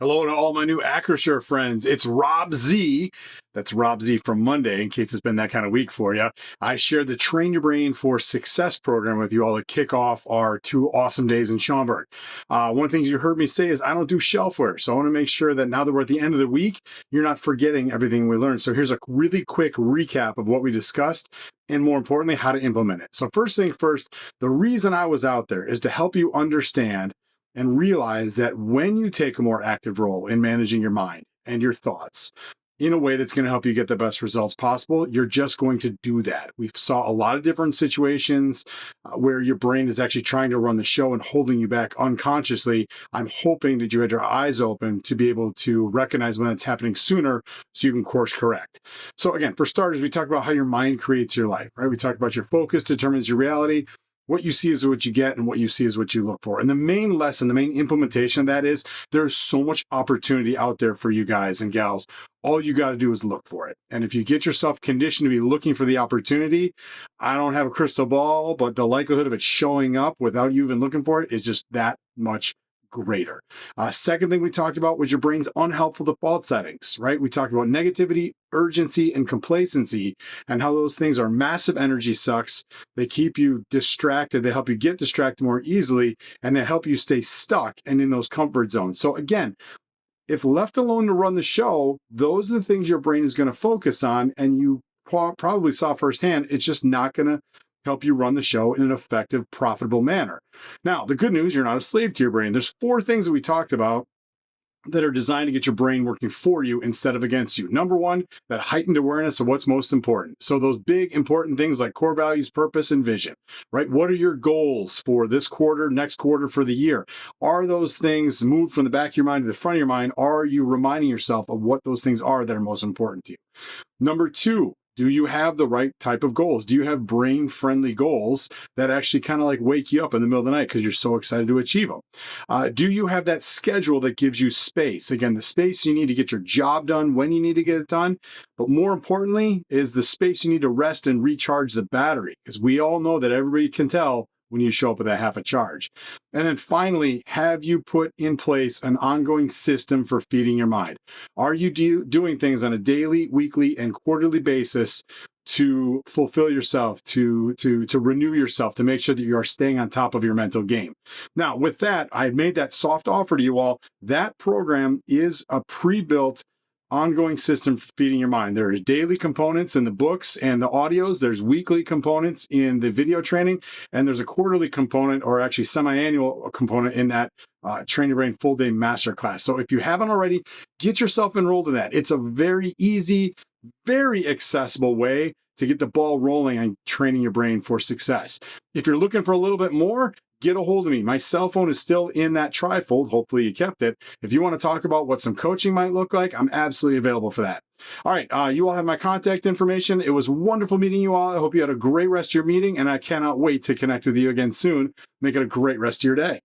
Hello to all my new Acrisure friends. It's Rob Z. That's Rob Z from Monday, in case it's been that kind of week for you. I shared the Train Your Brain for Success program with you all to kick off our 2 awesome days in Schaumburg. One thing you heard me say is I don't do shelfware. So I want to make sure that now that we're at the end of the week, you're not forgetting everything we learned. So here's a really quick recap of what we discussed and, more importantly, how to implement it. So first thing first, the reason I was out there is to help you understand and realize that when you take a more active role in managing your mind and your thoughts in a way that's going to help you get the best results possible, you're just going to do that. We saw a lot of different situations where your brain is actually trying to run the show and holding you back unconsciously. I'm hoping that you had your eyes open to be able to recognize when it's happening sooner so you can course correct. So again, for starters, we talked about how your mind creates your life, right? We talked about your focus determines your reality. What you see is what you get, and what you see is what you look for. And the main lesson, the main implementation of that is there's so much opportunity out there for you guys and gals. All you got to do is look for it. And if you get yourself conditioned to be looking for the opportunity, I don't have a crystal ball, but the likelihood of it showing up without you even looking for it is just that much greater. Second thing we talked about was your brain's unhelpful default settings, right? We talked about negativity, urgency, and complacency, and how those things are massive energy sucks. They keep you distracted. They help you get distracted more easily, and they help you stay stuck and in those comfort zones. So again, if left alone to run the show, those are the things your brain is going to focus on, and you probably saw firsthand, it's just not going to help you run the show in an effective, profitable manner. Now, the good news, you're not a slave to your brain. There's 4 things that we talked about that are designed to get your brain working for you instead of against you. Number 1, that heightened awareness of what's most important. So those big, important things like core values, purpose, and vision, right? What are your goals for this quarter, next quarter, for the year? Are those things moved from the back of your mind to the front of your mind? Are you reminding yourself of what those things are that are most important to you? Number 2, do you have the right type of goals? Do you have brain-friendly goals that actually kind of like wake you up in the middle of the night because you're so excited to achieve them? Do you have that schedule that gives you space? Again, the space you need to get your job done when you need to get it done. But more importantly is the space you need to rest and recharge the battery, because we all know that everybody can tell when you show up with a half a charge. And then finally, have you put in place an ongoing system for feeding your mind? Are you doing things on a daily, weekly, and quarterly basis to fulfill yourself, to renew yourself, to make sure that you are staying on top of your mental game? Now, with that, I made that soft offer to you all. That program is a pre-built ongoing system for feeding your mind. There are daily components in the books and the audios. There's weekly components in the video training, and there's a quarterly component, or actually semi-annual component, in that Train Your Brain full day masterclass. So if you haven't already, get yourself enrolled in that. It's a very easy, very accessible way to get the ball rolling on training your brain for success. If you're looking for a little bit more, get a hold of me. My cell phone is still in that trifold. Hopefully you kept it. If you want to talk about what some coaching might look like, I'm absolutely available for that. All right. You all have my contact information. It was wonderful meeting you all. I hope you had a great rest of your meeting, and I cannot wait to connect with you again soon. Make it a great rest of your day.